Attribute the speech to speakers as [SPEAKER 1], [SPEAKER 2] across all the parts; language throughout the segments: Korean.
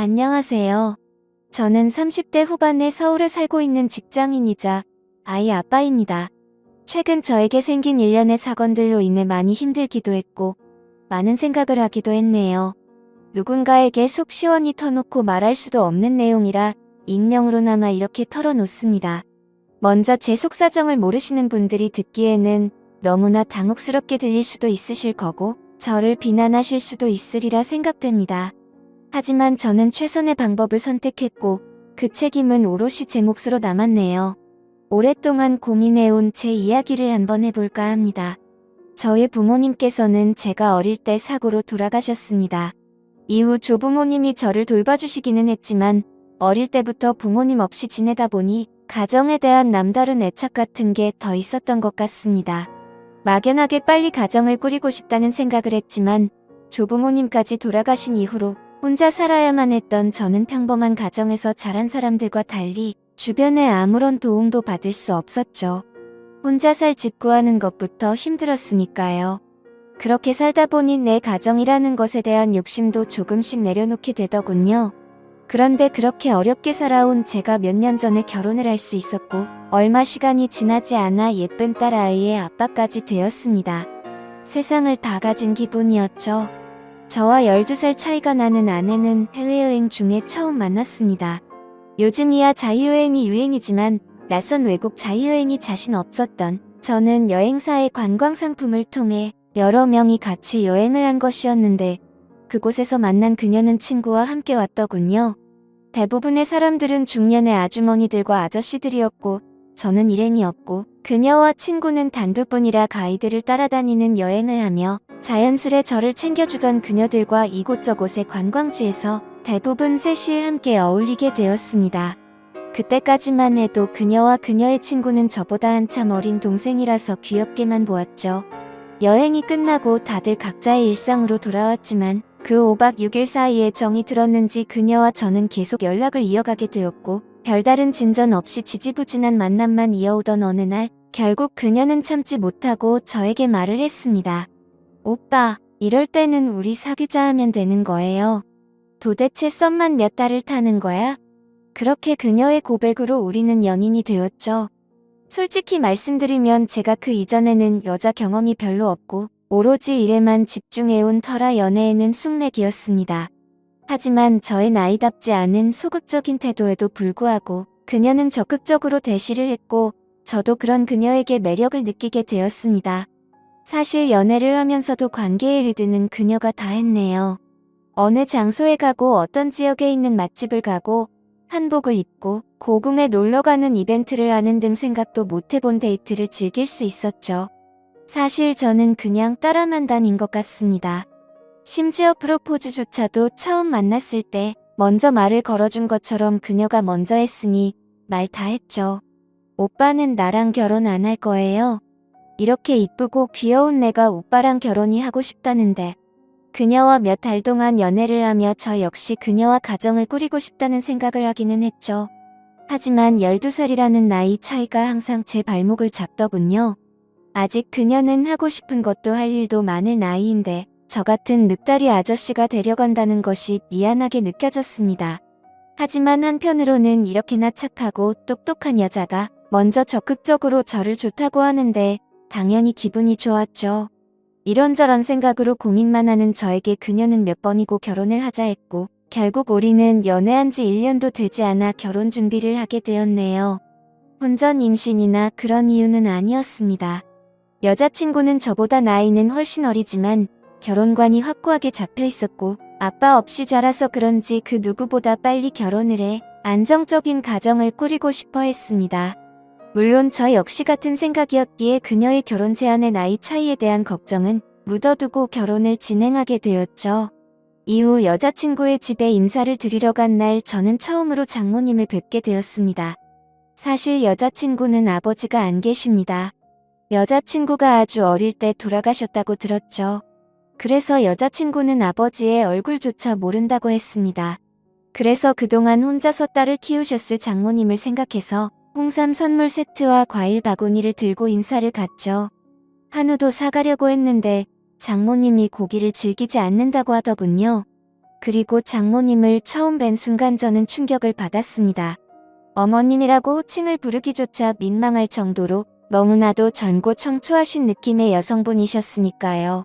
[SPEAKER 1] 안녕하세요. 저는 30대 후반의 서울에 살고 있는 직장인이자 아이 아빠입니다. 최근 저에게 생긴 일련의 사건들로 인해 많이 힘들기도 했고 많은 생각을 하기도 했네요. 누군가에게 속 시원히 터놓고 말할 수도 없는 내용이라 익명으로나마 이렇게 털어놓습니다. 먼저 제 속사정을 모르시는 분들이 듣기에는 너무나 당혹스럽게 들릴 수도 있으실 거고 저를 비난하실 수도 있으리라 생각됩니다. 하지만 저는 최선의 방법을 선택했고 그 책임은 오롯이 제 몫으로 남았네요. 오랫동안 고민해온 제 이야기를 한번 해볼까 합니다. 저의 부모님께서는 제가 어릴 때 사고로 돌아가셨습니다. 이후 조부모님이 저를 돌봐주시기는 했지만 어릴 때부터 부모님 없이 지내다 보니 가정에 대한 남다른 애착 같은 게 더 있었던 것 같습니다. 막연하게 빨리 가정을 꾸리고 싶다는 생각을 했지만 조부모님까지 돌아가신 이후로 혼자 살아야만 했던 저는 평범한 가정에서 자란 사람들과 달리 주변에 아무런 도움도 받을 수 없었죠. 혼자 살 집 구하는 것부터 힘들었으니까요. 그렇게 살다 보니 내 가정이라는 것에 대한 욕심도 조금씩 내려놓게 되더군요. 그런데 그렇게 어렵게 살아온 제가 몇 년 전에 결혼을 할 수 있었고 얼마 시간이 지나지 않아 예쁜 딸 아이의 아빠까지 되었습니다. 세상을 다 가진 기분이었죠. 저와 12살 차이가 나는 아내는 해외여행 중에 처음 만났습니다. 요즘이야 자유여행이 유행이지만 낯선 외국 자유여행이 자신 없었던 저는 여행사의 관광상품을 통해 여러 명이 같이 여행을 한 것이었는데 그곳에서 만난 그녀는 친구와 함께 왔더군요. 대부분의 사람들은 중년의 아주머니들과 아저씨들이었고 저는 일행이 없고 그녀와 친구는 단둘뿐이라 가이드를 따라다니는 여행을 하며 자연스레 저를 챙겨주던 그녀들과 이곳저곳의 관광지에서 대부분 셋이 함께 어울리게 되었습니다. 그때까지만 해도 그녀와 그녀의 친구는 저보다 한참 어린 동생이라서 귀엽게만 보았죠. 여행이 끝나고 다들 각자의 일상으로 돌아왔지만 그 5박 6일 사이에 정이 들었는지 그녀와 저는 계속 연락을 이어가게 되었고 별다른 진전 없이 지지부진한 만남만 이어오던 어느 날 결국 그녀는 참지 못하고 저에게 말을 했습니다. 오빠, 이럴 때는 우리 사귀자 하면 되는 거예요. 도대체 썸만 몇 달을 타는 거야? 그렇게 그녀의 고백으로 우리는 연인이 되었죠. 솔직히 말씀드리면 제가 그 이전에는 여자 경험이 별로 없고 오로지 일에만 집중해온 터라 연애에는 숙맥이었습니다. 하지만 저의 나이답지 않은 소극적인 태도에도 불구하고 그녀는 적극적으로 대시를 했고 저도 그런 그녀에게 매력을 느끼게 되었습니다. 사실 연애를 하면서도 관계에 흐드는 그녀가 다 했네요. 어느 장소에 가고 어떤 지역에 있는 맛집을 가고 한복을 입고 고궁에 놀러가는 이벤트를 하는 등 생각도 못해본 데이트를 즐길 수 있었죠. 사실 저는 그냥 따라만 다닌 것 같습니다. 심지어 프로포즈조차도 처음 만났을 때 먼저 말을 걸어준 것처럼 그녀가 먼저 했으니 말 다 했죠. 오빠는 나랑 결혼 안 할 거예요? 이렇게 이쁘고 귀여운 내가 오빠랑 결혼이 하고 싶다는데 그녀와 몇 달 동안 연애를 하며 저 역시 그녀와 가정을 꾸리고 싶다는 생각을 하기는 했죠. 하지만 12살이라는 나이 차이가 항상 제 발목을 잡더군요. 아직 그녀는 하고 싶은 것도 할 일도 많을 나이인데 저 같은 늑다리 아저씨가 데려간다는 것이 미안하게 느껴졌습니다. 하지만 한편으로는 이렇게나 착하고 똑똑한 여자가 먼저 적극적으로 저를 좋다고 하는데 당연히 기분이 좋았죠. 이런저런 생각으로 고민만 하는 저에게 그녀는 몇 번이고 결혼을 하자 했고 결국 우리는 연애한 지 1년도 되지 않아 결혼 준비를 하게 되었네요. 혼전 임신이나 그런 이유는 아니었습니다. 여자친구는 저보다 나이는 훨씬 어리지만 결혼관이 확고하게 잡혀 있었고 아빠 없이 자라서 그런지 그 누구보다 빨리 결혼을 해 안정적인 가정을 꾸리고 싶어 했습니다. 물론 저 역시 같은 생각이었기에 그녀의 결혼 제안의 나이 차이에 대한 걱정은 묻어두고 결혼을 진행하게 되었죠. 이후 여자친구의 집에 인사를 드리러 간 날 저는 처음으로 장모님을 뵙게 되었습니다. 사실 여자친구는 아버지가 안 계십니다. 여자친구가 아주 어릴 때 돌아가셨다고 들었죠. 그래서 여자친구는 아버지의 얼굴조차 모른다고 했습니다. 그래서 그동안 혼자서 딸을 키우셨을 장모님을 생각해서 홍삼 선물 세트와 과일 바구니를 들고 인사를 갔죠. 한우도 사가려고 했는데 장모님이 고기를 즐기지 않는다고 하더군요. 그리고 장모님을 처음 뵌 순간 저는 충격을 받았습니다. 어머님이라고 호칭을 부르기조차 민망할 정도로 너무나도 젊고 청초하신 느낌의 여성분이셨으니까요.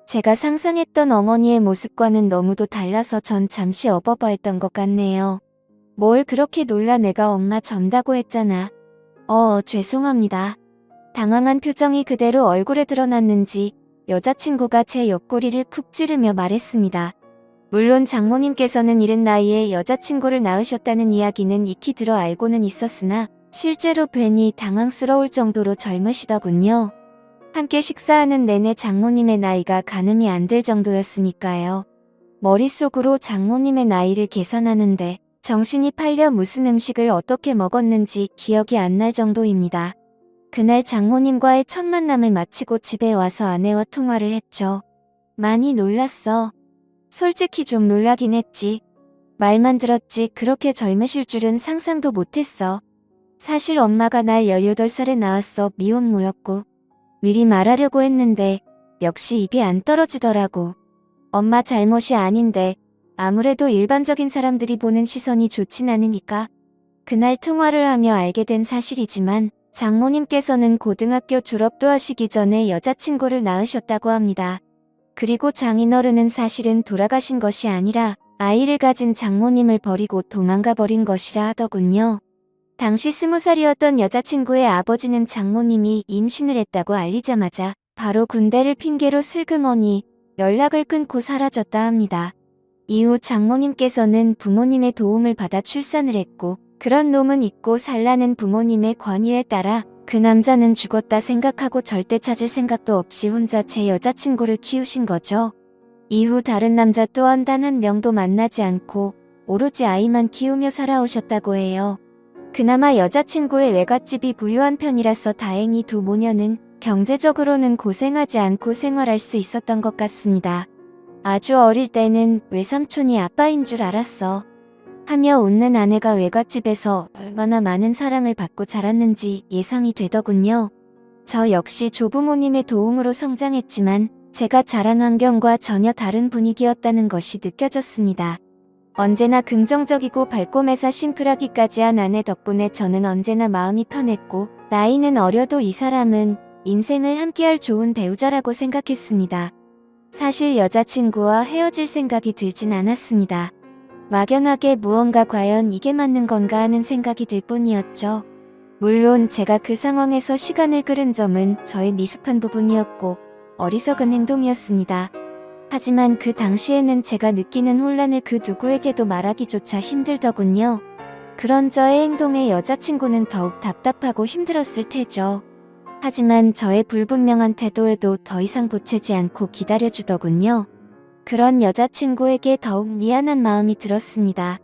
[SPEAKER 1] 제가 상상했던 어머니의 모습과는 너무도 달라서 전 잠시 어버버했던 것 같네요. 뭘 그렇게 놀라, 내가 엄마 젊다고 했잖아. 죄송합니다. 당황한 표정이 그대로 얼굴에 드러났는지 여자친구가 제 옆구리를 쿡 찌르며 말했습니다. 물론 장모님께서는 이른 나이에 여자친구를 낳으셨다는 이야기는 익히 들어 알고는 있었으나 실제로 뵈니 당황스러울 정도로 젊으시더군요. 함께 식사하는 내내 장모님의 나이가 가늠이 안 될 정도였으니까요. 머릿속으로 장모님의 나이를 계산하는데 정신이 팔려 무슨 음식을 어떻게 먹었는지 기억이 안 날 정도입니다. 그날 장모님과의 첫 만남을 마치고 집에 와서 아내와 통화를 했죠. 많이 놀랐어. 솔직히 좀 놀라긴 했지. 말만 들었지 그렇게 젊으실 줄은 상상도 못했어. 사실 엄마가 날 18살에 낳았어. 미혼모였고. 미리 말하려고 했는데 역시 입이 안 떨어지더라고. 엄마 잘못이 아닌데 아무래도 일반적인 사람들이 보는 시선이 좋진 않으니까. 그날 통화를 하며 알게 된 사실이지만 장모님께서는 고등학교 졸업도 하시기 전에 여자친구를 낳으셨다고 합니다. 그리고 장인어른은 사실은 돌아가신 것이 아니라 아이를 가진 장모님을 버리고 도망가 버린 것이라 하더군요. 당시 20살이었던 여자친구의 아버지는 장모님이 임신을 했다고 알리자마자 바로 군대를 핑계로 슬그머니 연락을 끊고 사라졌다 합니다. 이후 장모님께서는 부모님의 도움을 받아 출산을 했고 그런 놈은 잊고 살라는 부모님의 권유에 따라 그 남자는 죽었다 생각하고 절대 찾을 생각도 없이 혼자 제 여자친구를 키우신 거죠. 이후 다른 남자 또한 단 한 명도 만나지 않고 오로지 아이만 키우며 살아오셨다고 해요. 그나마 여자친구의 외갓집이 부유한 편이라서 다행히 두 모녀는 경제적으로는 고생하지 않고 생활할 수 있었던 것 같습니다. 아주 어릴 때는 외삼촌이 아빠인 줄 알았어. 하며 웃는 아내가 외갓집에서 얼마나 많은 사랑을 받고 자랐는지 예상이 되더군요. 저 역시 조부모님의 도움으로 성장했지만 제가 자란 환경과 전혀 다른 분위기였다는 것이 느껴졌습니다. 언제나 긍정적이고 밝고 매사 심플하기까지 한 아내 덕분에 저는 언제나 마음이 편했고 나이는 어려도 이 사람은 인생을 함께할 좋은 배우자라고 생각했습니다. 사실 여자친구와 헤어질 생각이 들진 않았습니다. 막연하게 무언가 과연 이게 맞는 건가 하는 생각이 들 뿐이었죠. 물론 제가 그 상황에서 시간을 끌은 점은 저의 미숙한 부분이었고 어리석은 행동이었습니다. 하지만 그 당시에는 제가 느끼는 혼란을 그 누구에게도 말하기조차 힘들더군요. 그런 저의 행동에 여자친구는 더욱 답답하고 힘들었을 테죠. 하지만 저의 불분명한 태도에도 더 이상 보채지 않고 기다려주더군요. 그런 여자친구에게 더욱 미안한 마음이 들었습니다.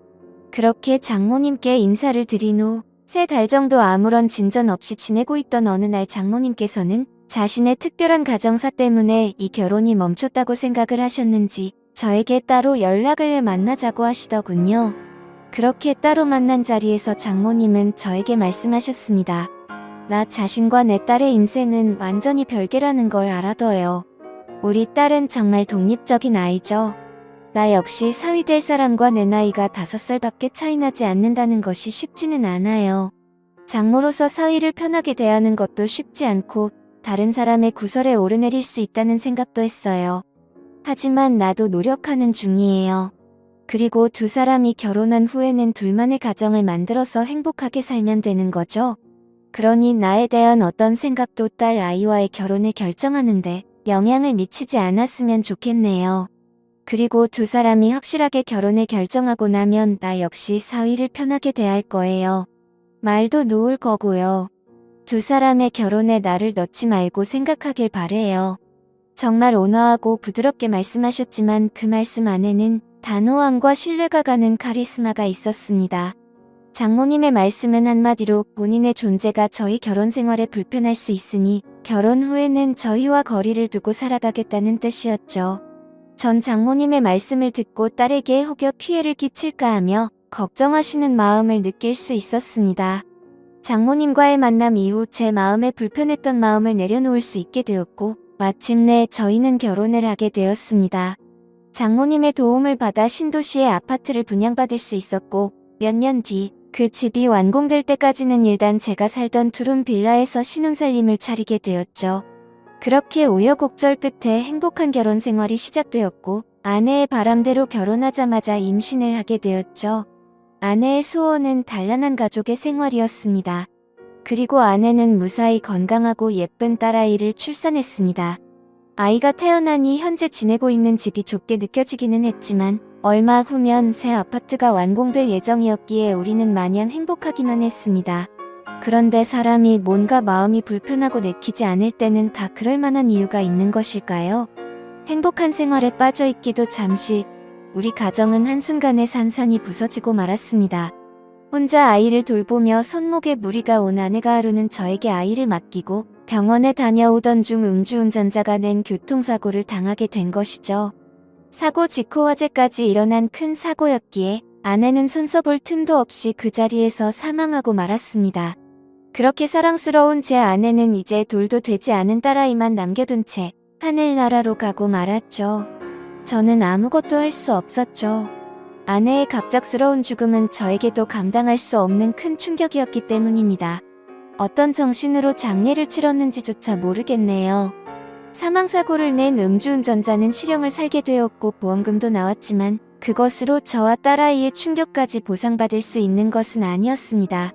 [SPEAKER 1] 그렇게 장모님께 인사를 드린 후 3달 정도 아무런 진전 없이 지내고 있던 어느 날 장모님께서는 자신의 특별한 가정사 때문에 이 결혼이 멈췄다고 생각을 하셨는지 저에게 따로 연락을 해 만나자고 하시더군요. 그렇게 따로 만난 자리에서 장모님은 저에게 말씀하셨습니다. 나 자신과 내 딸의 인생은 완전히 별개라는 걸 알아둬요. 우리 딸은 정말 독립적인 아이죠. 나 역시 사위 될 사람과 내 나이가 5살밖에 차이 나지 않는다는 것이 쉽지는 않아요. 장모로서 사위를 편하게 대하는 것도 쉽지 않고 다른 사람의 구설에 오르내릴 수 있다는 생각도 했어요. 하지만 나도 노력하는 중이에요. 그리고 두 사람이 결혼한 후에는 둘만의 가정을 만들어서 행복하게 살면 되는 거죠. 그러니 나에 대한 어떤 생각도 딸 아이와의 결혼을 결정하는데 영향을 미치지 않았으면 좋겠네요. 그리고 두 사람이 확실하게 결혼을 결정하고 나면 나 역시 사위를 편하게 대할 거예요. 말도 놓을 거고요. 두 사람의 결혼에 나를 넣지 말고 생각하길 바래요. 정말 온화하고 부드럽게 말씀하셨지만 그 말씀 안에는 단호함과 신뢰가 가는 카리스마가 있었습니다. 장모님의 말씀은 한마디로 본인의 존재가 저희 결혼 생활에 불편할 수 있으니 결혼 후에는 저희와 거리를 두고 살아가겠다는 뜻이었죠. 전 장모님의 말씀을 듣고 딸에게 혹여 피해를 끼칠까 하며 걱정하시는 마음을 느낄 수 있었습니다. 장모님과의 만남 이후 제 마음에 불편했던 마음을 내려놓을 수 있게 되었고 마침내 저희는 결혼을 하게 되었습니다. 장모님의 도움을 받아 신도시의 아파트를 분양받을 수 있었고 몇 년 뒤 그 집이 완공될 때까지는 일단 제가 살던 투룸 빌라에서 신혼살림을 차리게 되었죠. 그렇게 우여곡절 끝에 행복한 결혼 생활이 시작되었고 아내의 바람대로 결혼하자마자 임신을 하게 되었죠. 아내의 소원은 단란한 가족의 생활이었습니다. 그리고 아내는 무사히 건강하고 예쁜 딸아이를 출산했습니다. 아이가 태어나니 현재 지내고 있는 집이 좁게 느껴지기는 했지만 얼마 후면 새 아파트가 완공될 예정이었기에 우리는 마냥 행복하기만 했습니다. 그런데 사람이 뭔가 마음이 불편하고 내키지 않을 때는 다 그럴 만한 이유가 있는 것일까요? 행복한 생활에 빠져있기도 잠시, 우리 가정은 한순간에 산산이 부서지고 말았습니다. 혼자 아이를 돌보며 손목에 무리가 온 아내가 하루는 저에게 아이를 맡기고 병원에 다녀오던 중 음주운전자가 낸 교통사고를 당하게 된 것이죠. 사고 직후 화재까지 일어난 큰 사고였기에 아내는 손써볼 틈도 없이 그 자리에서 사망하고 말았습니다. 그렇게 사랑스러운 제 아내는 이제 돌도 되지 않은 딸아이만 남겨둔 채 하늘나라로 가고 말았죠. 저는 아무것도 할 수 없었죠. 아내의 갑작스러운 죽음은 저에게도 감당할 수 없는 큰 충격이었기 때문입니다. 어떤 정신으로 장례를 치렀는지조차 모르겠네요. 사망사고를 낸 음주운전자는 실형을 살게 되었고 보험금도 나왔지만 그것으로 저와 딸아이의 충격까지 보상받을 수 있는 것은 아니었습니다.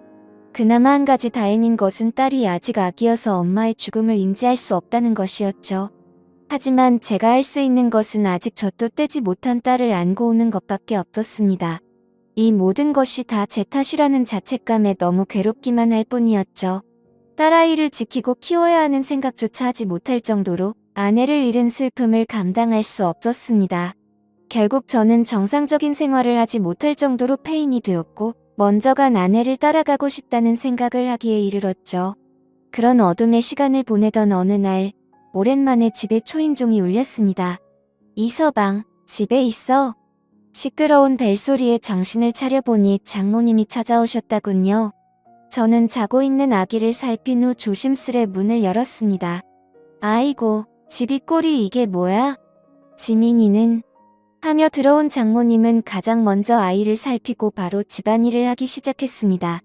[SPEAKER 1] 그나마 한 가지 다행인 것은 딸이 아직 아기여서 엄마의 죽음을 인지할 수 없다는 것이었죠. 하지만 제가 할 수 있는 것은 아직 젖도 떼지 못한 딸을 안고 오는 것밖에 없었습니다. 이 모든 것이 다 제 탓이라는 자책감에 너무 괴롭기만 할 뿐이었죠. 딸아이를 지키고 키워야 하는 생각조차 하지 못할 정도로 아내를 잃은 슬픔을 감당할 수 없었습니다. 결국 저는 정상적인 생활을 하지 못할 정도로 폐인이 되었고 먼저 간 아내를 따라가고 싶다는 생각을 하기에 이르렀죠. 그런 어둠의 시간을 보내던 어느 날 오랜만에 집에 초인종이 울렸습니다. 이서방, 집에 있어? 시끄러운 벨소리에 정신을 차려보니 장모님이 찾아오셨다군요. 저는 자고 있는 아기를 살핀 후 조심스레 문을 열었습니다. 아이고, 집이 꼴이 이게 뭐야? 지민이는? 하며 들어온 장모님은 가장 먼저 아이를 살피고 바로 집안일을 하기 시작했습니다.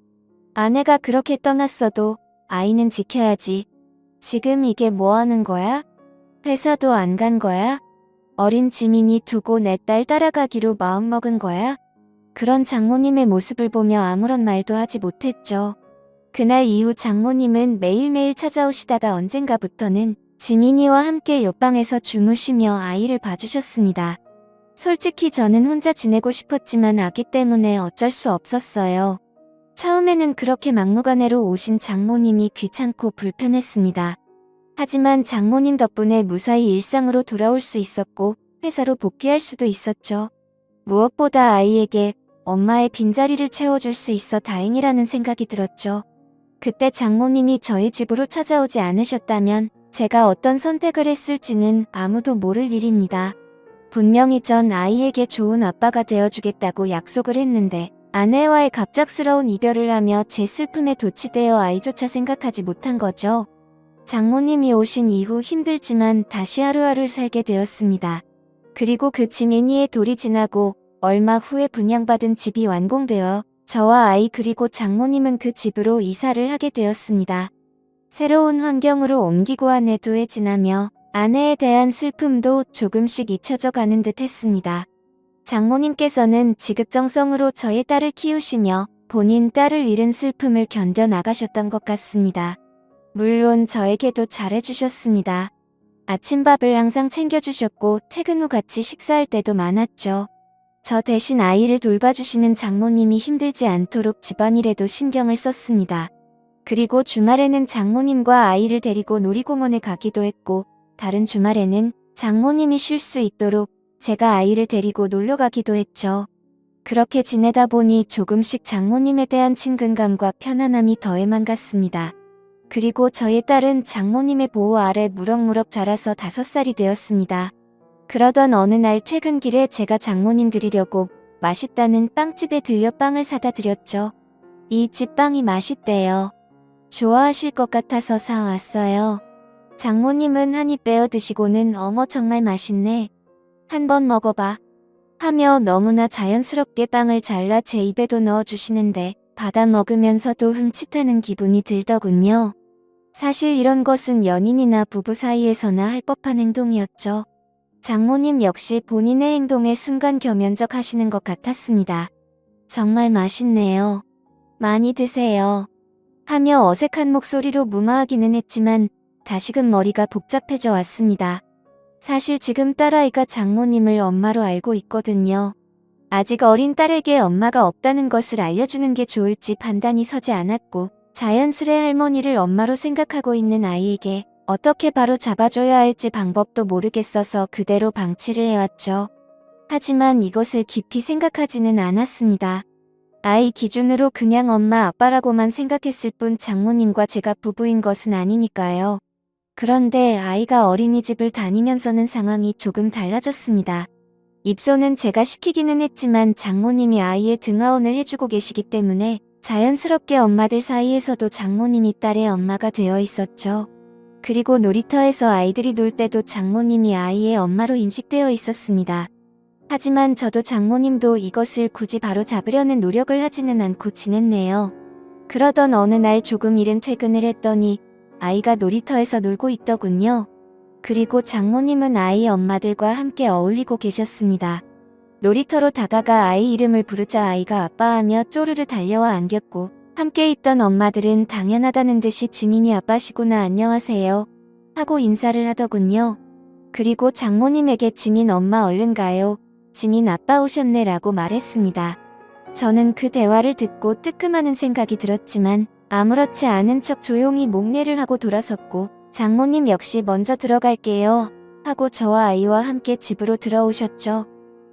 [SPEAKER 1] 아내가 그렇게 떠났어도 아이는 지켜야지. 지금 이게 뭐 하는 거야? 회사도 안 간 거야? 어린 지민이 두고 내 딸 따라가기로 마음먹은 거야? 그런 장모님의 모습을 보며 아무런 말도 하지 못했죠. 그날 이후 장모님은 매일매일 찾아오시다가 언젠가부터는 지민이와 함께 옆방에서 주무시며 아이를 봐주셨습니다. 솔직히 저는 혼자 지내고 싶었지만 아기 때문에 어쩔 수 없었어요. 처음에는 그렇게 막무가내로 오신 장모님이 귀찮고 불편했습니다. 하지만 장모님 덕분에 무사히 일상으로 돌아올 수 있었고 회사로 복귀할 수도 있었죠. 무엇보다 아이에게 엄마의 빈자리를 채워줄 수 있어 다행이라는 생각이 들었죠. 그때 장모님이 저희 집으로 찾아오지 않으셨다면 제가 어떤 선택을 했을지는 아무도 모를 일입니다. 분명히 전 아이에게 좋은 아빠가 되어주겠다고 약속을 했는데 아내와의 갑작스러운 이별을 하며 제 슬픔에 도취되어 아이조차 생각하지 못한 거죠. 장모님이 오신 이후 힘들지만 다시 하루하루 살게 되었습니다. 그리고 그 지민이의 돌이 지나고 얼마 후에 분양받은 집이 완공되어 저와 아이 그리고 장모님은 그 집으로 이사를 하게 되었습니다. 새로운 환경으로 옮기고 한 해도 지나며 아내에 대한 슬픔도 조금씩 잊혀져 가는 듯 했습니다. 장모님께서는 지극정성으로 저의 딸을 키우시며 본인 딸을 잃은 슬픔을 견뎌 나가셨던 것 같습니다. 물론 저에게도 잘해주셨습니다. 아침밥을 항상 챙겨주셨고 퇴근 후 같이 식사할 때도 많았죠. 저 대신 아이를 돌봐주시는 장모님이 힘들지 않도록 집안일에도 신경을 썼습니다. 그리고 주말에는 장모님과 아이를 데리고 놀이공원에 가기도 했고 다른 주말에는 장모님이 쉴 수 있도록 제가 아이를 데리고 놀러 가기도 했죠. 그렇게 지내다 보니 조금씩 장모님에 대한 친근감과 편안함이 더해만 갔습니다. 그리고 저희 딸은 장모님의 보호 아래 무럭무럭 자라서 5살이 되었습니다. 그러던 어느 날 퇴근길에 제가 장모님 드리려고 맛있다는 빵집에 들려 빵을 사다 드렸죠. 이 집 빵이 맛있대요. 좋아하실 것 같아서 사왔어요. 장모님은 한 입 빼어 드시고는 어머 정말 맛있네 한번 먹어봐. 하며 너무나 자연스럽게 빵을 잘라 제 입에도 넣어주시는데 받아 먹으면서도 흠칫하는 기분이 들더군요. 사실 이런 것은 연인이나 부부 사이에서나 할 법한 행동이었죠. 장모님 역시 본인의 행동에 순간 겸연쩍하시는 것 같았습니다. 정말 맛있네요. 많이 드세요. 하며 어색한 목소리로 무마하기는 했지만 다시금 머리가 복잡해져 왔습니다. 사실 지금 딸아이가 장모님을 엄마로 알고 있거든요. 아직 어린 딸에게 엄마가 없다는 것을 알려주는 게 좋을지 판단이 서지 않았고 자연스레 할머니를 엄마로 생각하고 있는 아이에게 어떻게 바로 잡아줘야 할지 방법도 모르겠어서 그대로 방치를 해왔죠. 하지만 이것을 깊이 생각하지는 않았습니다. 아이 기준으로 그냥 엄마 아빠라고만 생각했을 뿐 장모님과 제가 부부인 것은 아니니까요. 그런데 아이가 어린이집을 다니면서는 상황이 조금 달라졌습니다. 입소는 제가 시키기는 했지만 장모님이 아이의 등하원을 해주고 계시기 때문에 자연스럽게 엄마들 사이에서도 장모님이 딸의 엄마가 되어 있었죠. 그리고 놀이터에서 아이들이 놀 때도 장모님이 아이의 엄마로 인식되어 있었습니다. 하지만 저도 장모님도 이것을 굳이 바로 잡으려는 노력을 하지는 않고 지냈네요. 그러던 어느 날 조금 이른 퇴근을 했더니 아이가 놀이터에서 놀고 있더군요. 그리고 장모님은 아이 엄마들과 함께 어울리고 계셨습니다. 놀이터로 다가가 아이 이름을 부르자 아이가 아빠하며 쪼르르 달려와 안겼고 함께 있던 엄마들은 당연하다는 듯이 지민이 아빠시구나 안녕하세요 하고 인사를 하더군요. 그리고 장모님에게 지민 엄마 얼른 가요. 지민 아빠 오셨네 라고 말했습니다. 저는 그 대화를 듣고 뜨끔하는 생각이 들었지만 아무렇지 않은 척 조용히 목례를 하고 돌아섰고 장모님 역시 먼저 들어갈게요 하고 저와 아이와 함께 집으로 들어오셨죠.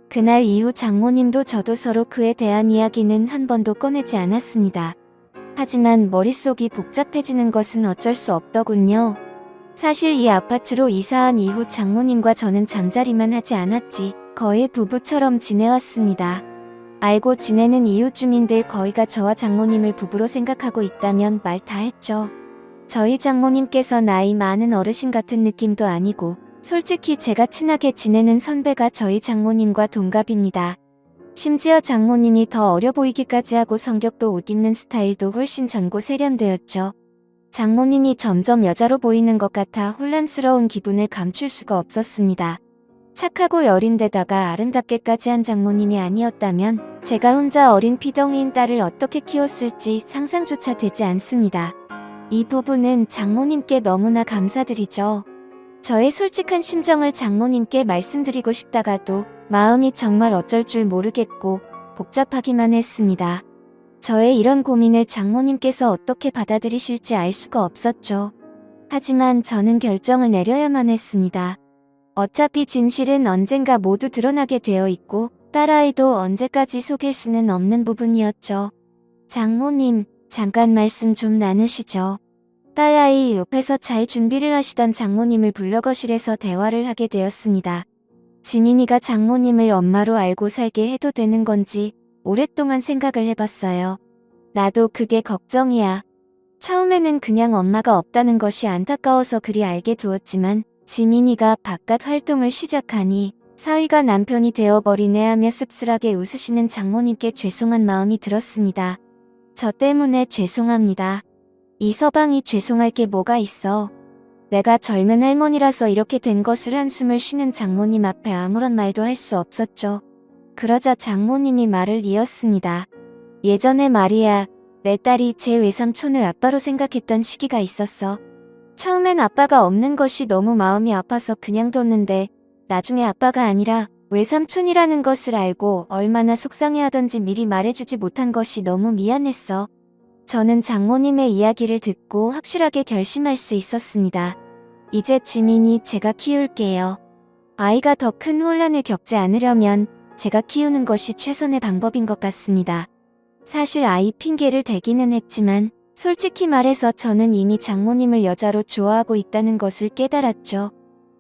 [SPEAKER 1] 그날 이후 장모님도 저도 서로 그에 대한 이야기는 한 번도 꺼내지 않았습니다. 하지만 머릿속이 복잡해지는 것은 어쩔 수 없더군요. 사실 이 아파트로 이사한 이후 장모님과 저는 잠자리만 하지 않았지 거의 부부처럼 지내왔습니다. 알고 지내는 이웃 주민들 거의가 저와 장모님을 부부로 생각하고 있다면 말 다 했죠. 저희 장모님께서 나이 많은 어르신 같은 느낌도 아니고 솔직히 제가 친하게 지내는 선배가 저희 장모님과 동갑입니다. 심지어 장모님이 더 어려 보이기까지 하고 성격도 옷 입는 스타일도 훨씬 젊고 세련되었죠. 장모님이 점점 여자로 보이는 것 같아 혼란스러운 기분을 감출 수가 없었습니다. 착하고 여린 데다가 아름답게까지 한 장모님이 아니었다면 제가 혼자 어린 피덩이인 딸을 어떻게 키웠을지 상상조차 되지 않습니다. 이 부분은 장모님께 너무나 감사드리죠. 저의 솔직한 심정을 장모님께 말씀드리고 싶다가도 마음이 정말 어쩔 줄 모르겠고 복잡하기만 했습니다. 저의 이런 고민을 장모님께서 어떻게 받아들이실지 알 수가 없었죠. 하지만 저는 결정을 내려야만 했습니다. 어차피 진실은 언젠가 모두 드러나게 되어 있고 딸아이도 언제까지 속일 수는 없는 부분이었죠. 장모님, 잠깐 말씀 좀 나누시죠. 딸아이 옆에서 잘 준비를 하시던 장모님을 불러 거실에서 대화를 하게 되었습니다. 지민이가 장모님을 엄마로 알고 살게 해도 되는 건지 오랫동안 생각을 해봤어요. 나도 그게 걱정이야. 처음에는 그냥 엄마가 없다는 것이 안타까워서 그리 알게 두었지만 지민이가 바깥 활동을 시작하니 사위가 남편이 되어버리네 하며 씁쓸하게 웃으시는 장모님께 죄송한 마음이 들었습니다. 저 때문에 죄송합니다. 이 서방이 죄송할 게 뭐가 있어. 내가 젊은 할머니라서 이렇게 된 것을 한숨을 쉬는 장모님 앞에 아무런 말도 할 수 없었죠. 그러자 장모님이 말을 이었습니다. 예전에 말이야, 내 딸이 제 외삼촌을 아빠로 생각했던 시기가 있었어. 처음엔 아빠가 없는 것이 너무 마음이 아파서 그냥 뒀는데 나중에 아빠가 아니라 외삼촌이라는 것을 알고 얼마나 속상해하던지 미리 말해주지 못한 것이 너무 미안했어. 저는 장모님의 이야기를 듣고 확실하게 결심할 수 있었습니다. 이제 지민이 제가 키울게요. 아이가 더 큰 혼란을 겪지 않으려면 제가 키우는 것이 최선의 방법인 것 같습니다. 사실 아이 핑계를 대기는 했지만 솔직히 말해서 저는 이미 장모님을 여자로 좋아하고 있다는 것을 깨달았죠.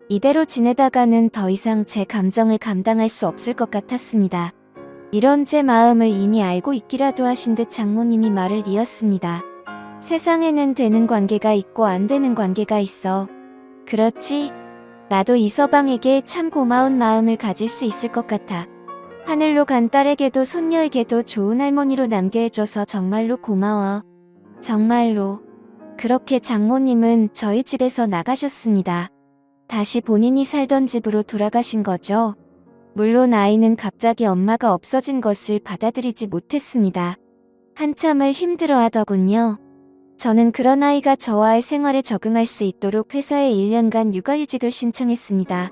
[SPEAKER 1] 이대로 지내다가는 더 이상 제 감정을 감당할 수 없을 것 같았습니다. 이런 제 마음을 이미 알고 있기라도 하신 듯 장모님이 말을 이었습니다. 세상에는 되는 관계가 있고 안 되는 관계가 있어. 그렇지? 나도 이서방에게 참 고마운 마음을 가질 수 있을 것 같아. 하늘로 간 딸에게도 손녀에게도 좋은 할머니로 남게 해줘서 정말로 고마워. 정말로. 그렇게 장모님은 저희 집에서 나가셨습니다. 다시 본인이 살던 집으로 돌아가신 거죠. 물론 아이는 갑자기 엄마가 없어진 것을 받아들이지 못했습니다. 한참을 힘들어 하더군요. 저는 그런 아이가 저와의 생활에 적응할 수 있도록 회사에 1년간 육아휴직을 신청했습니다.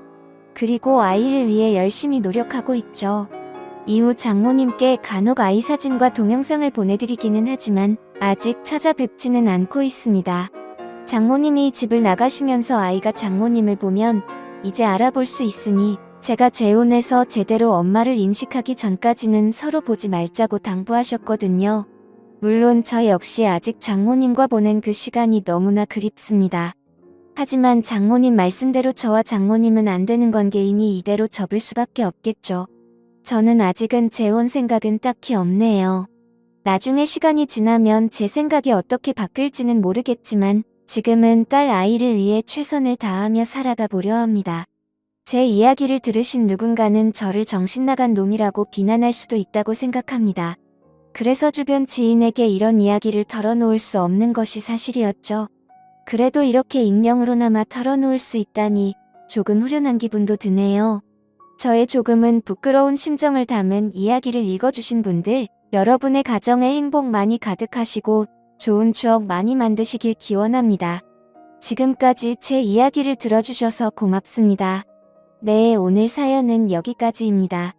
[SPEAKER 1] 그리고 아이를 위해 열심히 노력하고 있죠. 이후 장모님께 간혹 아이 사진과 동영상을 보내드리기는 하지만 아직 찾아뵙지는 않고 있습니다. 장모님이 집을 나가시면서 아이가 장모님을 보면 이제 알아볼 수 있으니 제가 재혼해서 제대로 엄마를 인식하기 전까지는 서로 보지 말자고 당부하셨거든요. 물론 저 역시 아직 장모님과 보낸 그 시간이 너무나 그립습니다. 하지만 장모님 말씀대로 저와 장모님은 안 되는 관계이니 이대로 접을 수밖에 없겠죠. 저는 아직은 재혼 생각은 딱히 없네요. 나중에 시간이 지나면 제 생각이 어떻게 바뀔지는 모르겠지만 지금은 딸 아이를 위해 최선을 다하며 살아가 보려 합니다. 제 이야기를 들으신 누군가는 저를 정신나간 놈이라고 비난할 수도 있다고 생각합니다. 그래서 주변 지인에게 이런 이야기를 털어놓을 수 없는 것이 사실이었죠. 그래도 이렇게 익명으로나마 털어놓을 수 있다니 조금 후련한 기분도 드네요. 저의 조금은 부끄러운 심정을 담은 이야기를 읽어주신 분들, 여러분의 가정에 행복 많이 가득하시고 좋은 추억 많이 만드시길 기원합니다. 지금까지 제 이야기를 들어주셔서 고맙습니다. 네, 오늘 사연은 여기까지입니다.